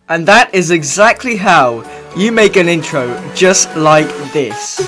And that is exactly how you make an intro just like this.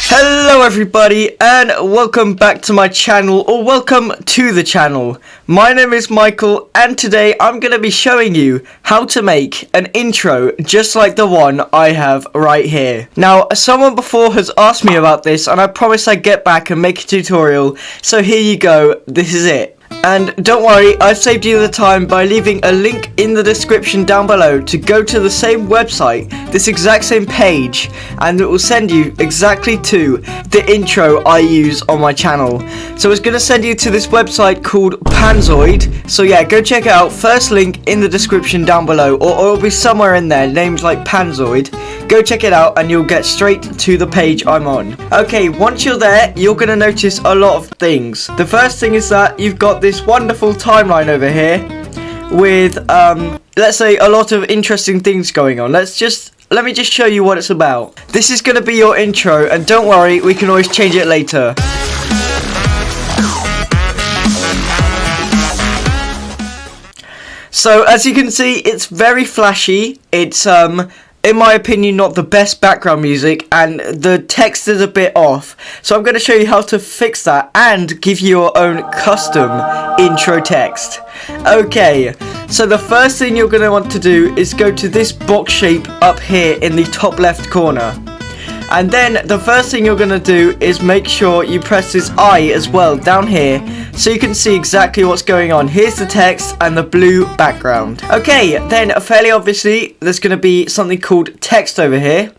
Hello everybody and welcome back to my channel, or welcome to the channel. My name is Michael and today I'm going to be showing you how to make an intro just like the one I have right here. Now someone before has asked me about this and I promised I'd get back and make a tutorial, so here you go, this is it. And don't worry, I've saved you the time by leaving a link in the description down below to go to the same website, this exact same page, and it will send you exactly to the intro I use on my channel. So it's going to send you to this website called Panzoid, so yeah, go check it out. First link in the description down below, or it'll be somewhere in there, named like Panzoid. Go check it out and you'll get straight to the page I'm on. Okay, once you're there, you're going to notice a lot of things. The first thing is that you've got this wonderful timeline over here with, let's say, a lot of interesting things going on. Let me just show you what it's about. This is going to be your intro, and don't worry, we can always change it later. So, as you can see, it's very flashy. It's, in my opinion, not the best background music, and the text is a bit off. So I'm going to show you how to fix that and give you your own custom intro text. Okay, so the first thing you're going to want to do is go to this box shape up here in the top left corner. And then the first thing you're going to do is make sure you press this I as well down here, so you can see exactly what's going on. Here's the text and the blue background. Okay, then fairly obviously there's going to be something called text over here.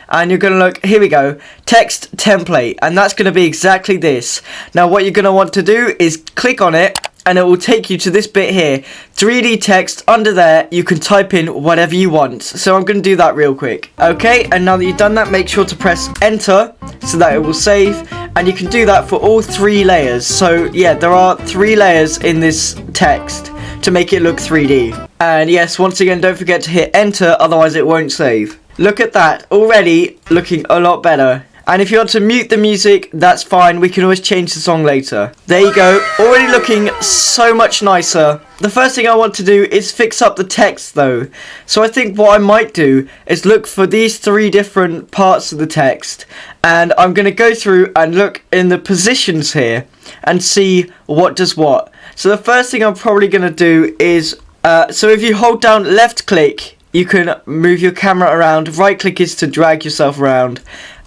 And you're going to look, here we go, text template, and that's going to be exactly this. Now what you're going to want to do is click on it, and it will take you to this bit here, 3D text. Under there you can type in whatever you want, so I'm going to do that real quick. Okay, and now that you've done that, make sure to press enter so that it will save, and you can do that for all 3 layers. So yeah, there are 3 layers in this text to make it look 3D. And yes, once again, don't forget to hit enter, otherwise it won't save. Look at that, already looking a lot better. And if you want to mute the music, that's fine, we can always change the song later. There you go, already looking so much nicer. The first thing I want to do is fix up the text though. So I think what I might do is look for these 3 different parts of the text, and I'm going to go through and look in the positions here and see what does what. So the first thing I'm probably going to do is, so if you hold down left click, you can move your camera around, right click is to drag yourself around,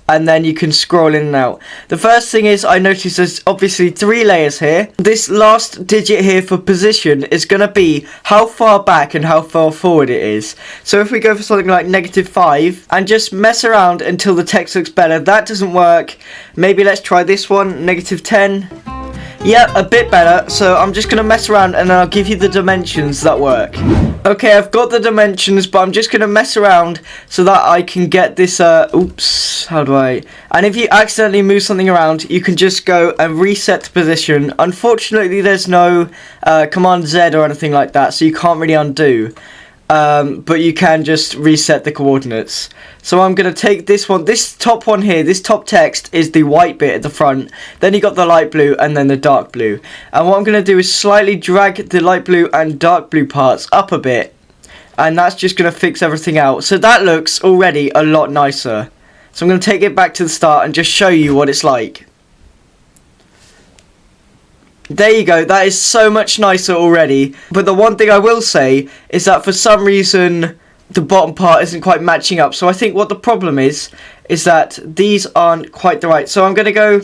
and then you can scroll in and out. The first thing is, I notice there's obviously 3 layers here. This last digit here for position is going to be how far back and how far forward it is. So if we go for something like -5 and just mess around until the text looks better, that doesn't work. Maybe let's try this one, -10. Yeah, a bit better. So I'm just going to mess around and then I'll give you the dimensions that work. Okay, I've got the dimensions, but I'm just going to mess around so that I can get this, oops, how do I, and if you accidentally move something around, you can just go and reset the position. Unfortunately, there's no Command Z or anything like that, so you can't really undo. But you can just reset the coordinates. So I'm going to take this one, this top one here, this top text is the white bit at the front, then you got the light blue and then the dark blue. And what I'm going to do is slightly drag the light blue and dark blue parts up a bit, and that's just going to fix everything out. So that looks already a lot nicer. So I'm going to take it back to the start and just show you what it's like. There you go, that is so much nicer already. But the one thing I will say is that for some reason the bottom part isn't quite matching up. So I think what the problem is that these aren't quite the right. So I'm going to go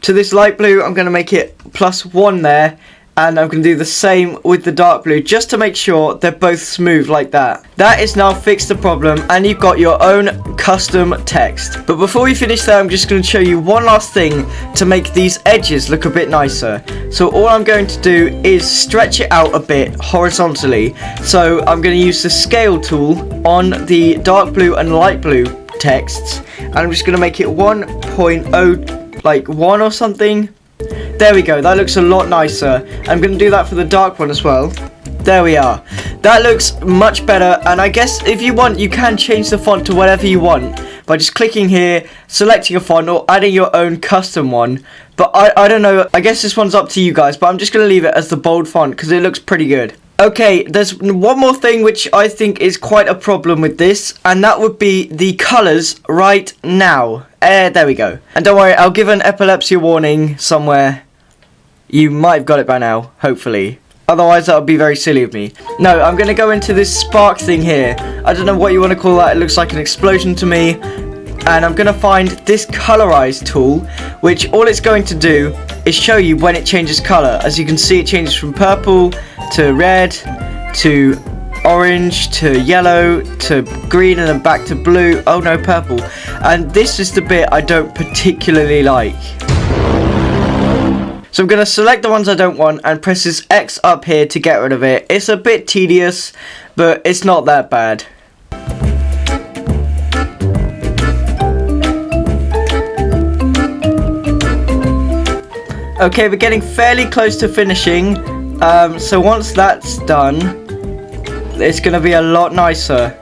to this light blue, I'm going to make it +1 there. And I'm going to do the same with the dark blue, just to make sure they're both smooth like that. That is now fixed the problem, and you've got your own custom text. But before we finish there, I'm just going to show you one last thing to make these edges look a bit nicer. So all I'm going to do is stretch it out a bit horizontally. So I'm going to use the scale tool on the dark blue and light blue texts, and I'm just going to make it 1.0, like 1 or something. There we go, that looks a lot nicer. I'm going to do that for the dark one as well. There we are. That looks much better, and I guess if you want, you can change the font to whatever you want. by just clicking here, selecting a font, or adding your own custom one. But I don't know, I guess this one's up to you guys, but I'm just going to leave it as the bold font because it looks pretty good. Okay, there's one more thing which I think is quite a problem with this, and that would be the colours right now. There we go. And don't worry, I'll give an epilepsy warning somewhere. You might have got it by now, hopefully. Otherwise, that would be very silly of me. No, I'm going to go into this spark thing here. I don't know what you want to call that. It looks like an explosion to me. And I'm going to find this colorize tool, which all it's going to do is show you when it changes color. As you can see, it changes from purple to red to orange to yellow to green and then back to blue. Oh no, purple. And this is the bit I don't particularly like. So I'm going to select the ones I don't want and press this X up here to get rid of it. It's a bit tedious, but it's not that bad. Okay, we're getting fairly close to finishing. So once that's done, it's going to be a lot nicer.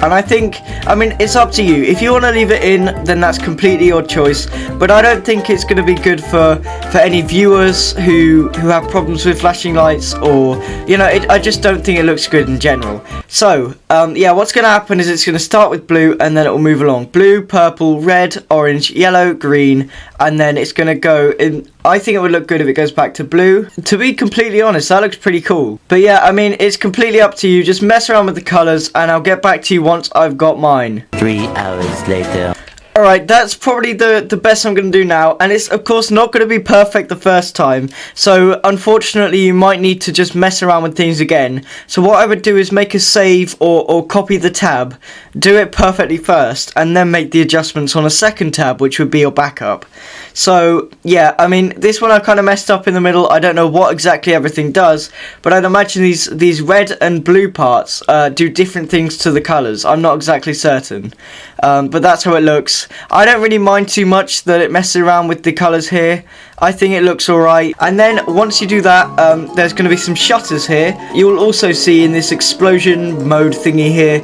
And I mean, it's up to you. If you want to leave it in, then that's completely your choice. But I don't think it's going to be good for any viewers who have problems with flashing lights, or, you know, I just don't think it looks good in general. So, yeah, what's going to happen is it's going to start with blue, and then it will move along. Blue, purple, red, orange, yellow, green, and then it's going to go in. I think it would look good if it goes back to blue. To be completely honest, that looks pretty cool. But yeah, I mean, it's completely up to you. Just mess around with the colours, and I'll get back to you once I've got mine. 3 hours later. Alright, that's probably the best I'm going to do now, and it's of course not going to be perfect the first time, so unfortunately you might need to just mess around with things again. So what I would do is make a save or copy the tab, do it perfectly first, and then make the adjustments on a second tab, which would be your backup. So yeah, I mean, this one I kind of messed up in the middle. I don't know what exactly everything does, but I'd imagine these red and blue parts do different things to the colours. I'm not exactly certain, but that's how it looks. I don't really mind too much that it messes around with the colours here. I think it looks alright. And then once you do that, there's going to be some shutters here. You'll also see in this explosion mode thingy here,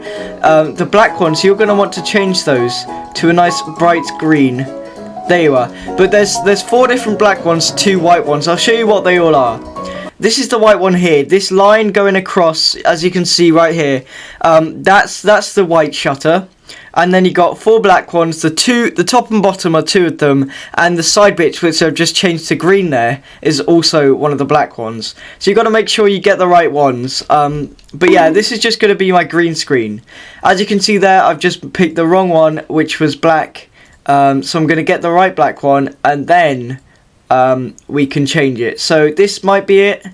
the black ones. You're going to want to change those to a nice bright green. There you are. But there's 4 different black ones, 2 white ones. I'll show you what they all are. This is the white one here. This line going across, as you can see right here, that's the white shutter. And then you got 4 black ones. The top and bottom are 2 of them, and the side bits, which I've just changed to green there, is also one of the black ones. So you got to make sure you get the right ones. But yeah, this is just going to be my green screen. As you can see there, I've just picked the wrong one, which was black. So I'm going to get the right black one, and then we can change it. So this might be it.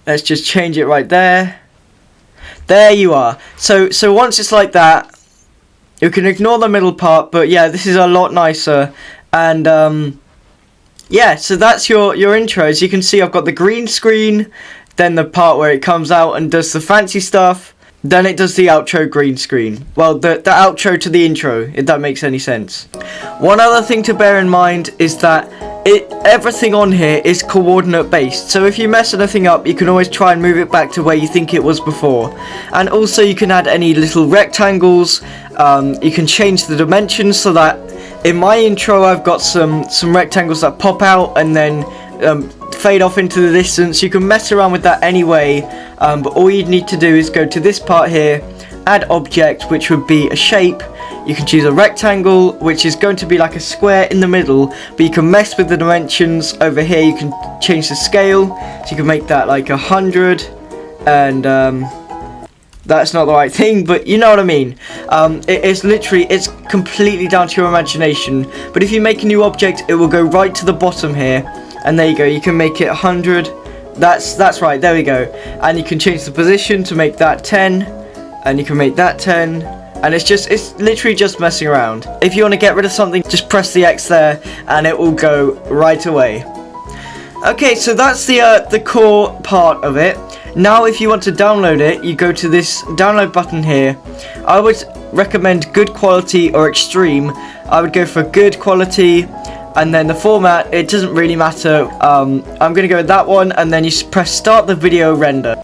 Let's just change it right there. There you are. So once it's like that, you can ignore the middle part, but yeah, this is a lot nicer. And yeah, so that's your intro. As you can see, I've got the green screen, then the part where it comes out and does the fancy stuff, then it does the outro green screen. Well, the outro to the intro, if that makes any sense. One other thing to bear in mind is that everything on here is coordinate based, so if you mess anything up, you can always try and move it back to where you think it was before. And also you can add any little rectangles. You can change the dimensions so that in my intro I've got some rectangles that pop out and then fade off into the distance. You can mess around with that anyway, but all you need to do is go to this part here, add object, which would be a shape. You can choose a rectangle, which is going to be like a square in the middle, but you can mess with the dimensions. Over here you can change the scale, so you can make that like 100, and that's not the right thing, but you know what I mean. It's completely down to your imagination, but if you make a new object, it will go right to the bottom here, and there you go. You can make it 100. That's right, there we go. And you can change the position to make that 10, and you can make that 10, and it's literally just messing around. If you want to get rid of something, just press the X there and it will go right away. Okay, so that's the core part of it. Now if you want to download it, you go to this download button here. I would recommend good quality or extreme. I would go for good quality, and then the format, it doesn't really matter. I'm going to go with that one, and then you press start the video render.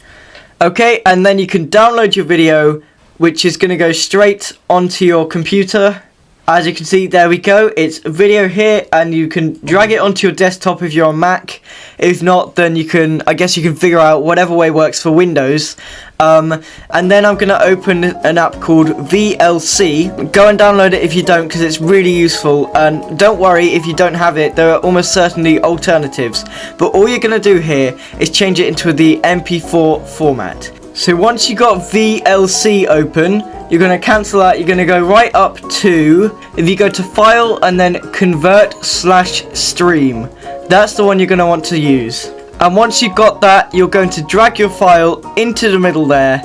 Okay, and then you can download your video, which is going to go straight onto your computer. As you can see, there we go. It's video here, and you can drag it onto your desktop if you're on Mac. If not, then I guess you can figure out whatever way works for Windows. And then I'm going to open an app called VLC. Go and download it if you don't, because it's really useful. And don't worry if you don't have it, there are almost certainly alternatives. But all you're going to do here is change it into the MP4 format. So once you got VLC open, you're going to cancel that. You're going to go right up to, if you go to File and then Convert/Stream. That's the one you're going to want to use. And once you've got that, you're going to drag your file into the middle there,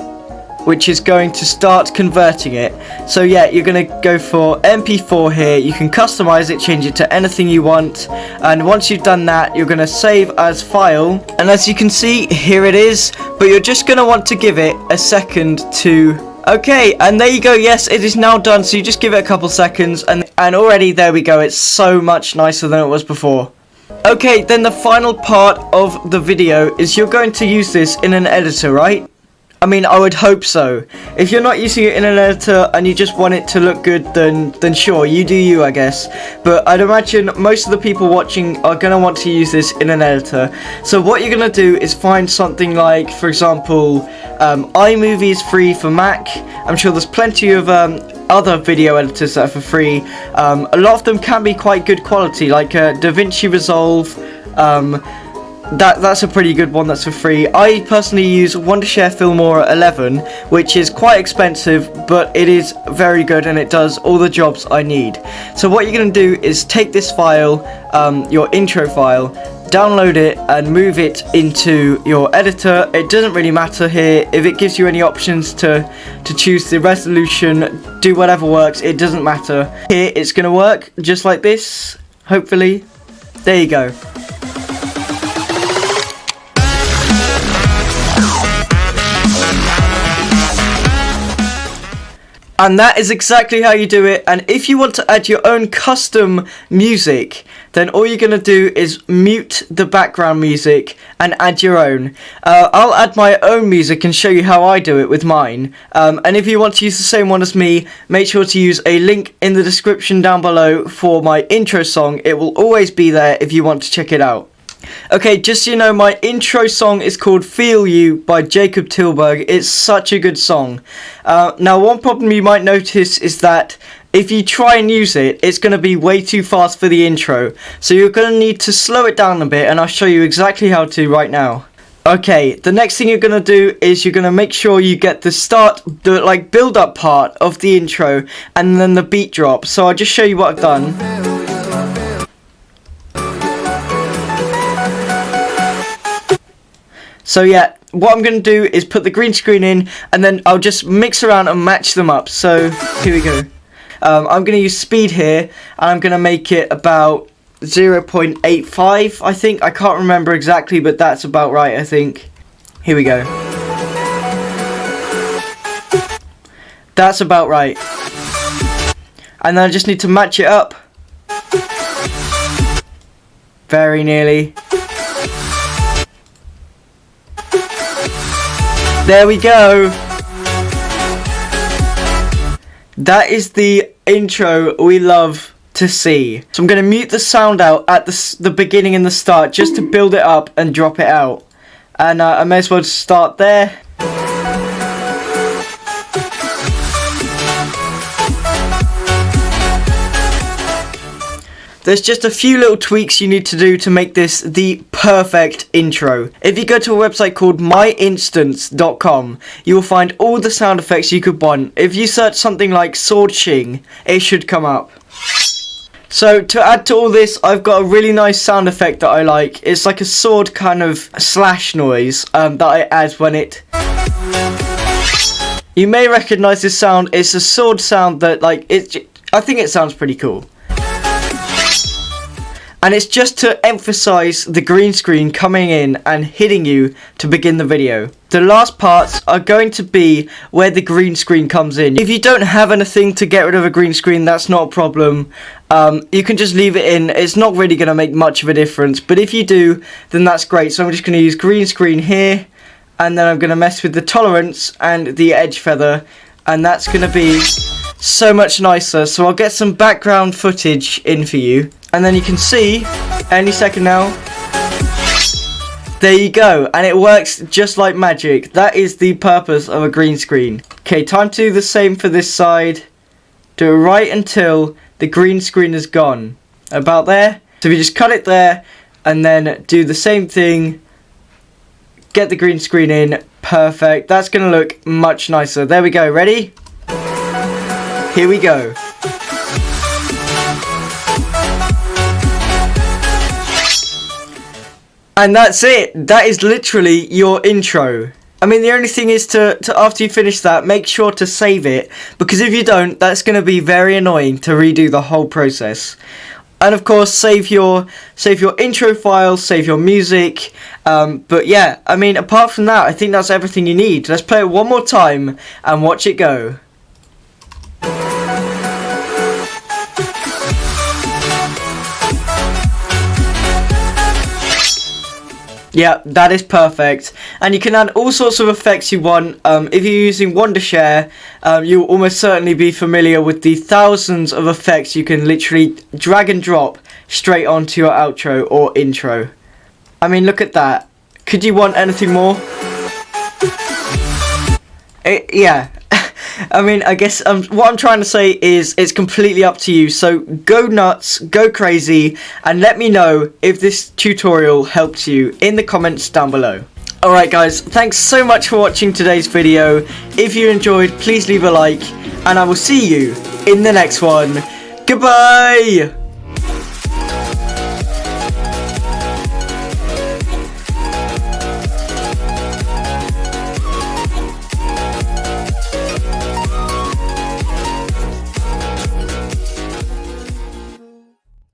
which is going to start converting it. So yeah, you're going to go for MP4 here. You can customize it, change it to anything you want. And once you've done that, you're going to save as file. And as you can see, here it is. But you're just going to want to give it a second to... Okay, and there you go. Yes, it is now done. So you just give it a couple seconds, and already there we go. It's so much nicer than it was before. Okay, then the final part of the video is you're going to use this in an editor, right? I mean, I would hope so. If you're not using it in an editor and you just want it to look good, then sure, you do you, I guess. But I'd imagine most of the people watching are going to want to use this in an editor. So what you're going to do is find something like, for example, iMovie is free for Mac. I'm sure there's plenty of other video editors that are for free. A lot of them can be quite good quality, like DaVinci Resolve. That's a pretty good one that's for free. I personally use Wondershare Filmora 11, which is quite expensive, but it is very good and it does all the jobs I need. So what you're going to do is take this file, your intro file, download it and move it into your editor. It doesn't really matter here. If it gives you any options to choose the resolution, do whatever works, it doesn't matter. Here it's going to work just like this, hopefully. There you go. And that is exactly how you do it. And if you want to add your own custom music, then all you're going to do is mute the background music and add your own. I'll add my own music and show you how I do it with mine. And if you want to use the same one as me, make sure to use a link in the description down below for my intro song. It will always be there if you want to check it out. Okay, just so you know, my intro song is called Feel You by Jacob Tilburg. It's such a good song. Now, one problem you might notice is that if you try and use it, it's going to be way too fast for the intro. So you're going to need to slow it down a bit, and I'll show you exactly how to right now. Okay, the next thing you're going to do is you're going to make sure you get the start, the build up part of the intro, and then the beat drop. So I'll just show you what I've done. So yeah, what I'm going to do is put the green screen in, and then I'll just mix around and match them up. So here we go. I'm going to use speed here, and I'm going to make it about 0.85, I think. I can't remember exactly, but that's about right, I think. Here we go. That's about right. And then I just need to match it up. Very nearly. There we go. That is the intro we love to see. So I'm going to mute the sound out at the beginning and the start just to build it up and drop it out. And I may as well start there. There's just a few little tweaks you need to do to make this the perfect intro. If you go to a website called myinstance.com, you will find all the sound effects you could want. If you search something like sword shing, it should come up. So to add to all this, I've got a really nice sound effect that I like. It's like a sword kind of slash noise that I add when it... You may recognise this sound. It's a sword sound that I think it sounds pretty cool. And it's just to emphasize the green screen coming in and hitting you to begin the video. The last parts are going to be where the green screen comes in. If you don't have anything to get rid of a green screen, that's not a problem. You can just leave it in. It's not really going to make much of a difference. But if you do, then that's great. So I'm just going to use green screen here. And then I'm going to mess with the tolerance and the edge feather. And that's going to be so much nicer. So I'll get some background footage in for you, and then you can see any second now. There you go, and it works just like magic. That is the purpose of a green screen. Okay, time to do the same for this side. Do it right until the green screen is gone. About there. So if you just cut it there, and then do the same thing, get the green screen in. Perfect. That's going to look much nicer. There we go. Ready? Here we go. And that's it. That is literally your intro. I mean, the only thing is to after you finish that, make sure to save it, because if you don't, that's going to be very annoying to redo the whole process. And of course, save your intro file, save your music. But yeah, I mean, apart from that, I think that's everything you need. Let's play it one more time and watch it go. Yeah, that is perfect. And you can add all sorts of effects you want. If you're using Wondershare, you'll almost certainly be familiar with the thousands of effects you can literally drag and drop straight onto your outro or intro. I mean, look at that. Could you want anything more? Yeah. I mean, I guess what I'm trying to say is it's completely up to you. So go nuts, go crazy, and let me know if this tutorial helped you in the comments down below. Alright guys, thanks so much for watching today's video. If you enjoyed, please leave a like, and I will see you in the next one. Goodbye!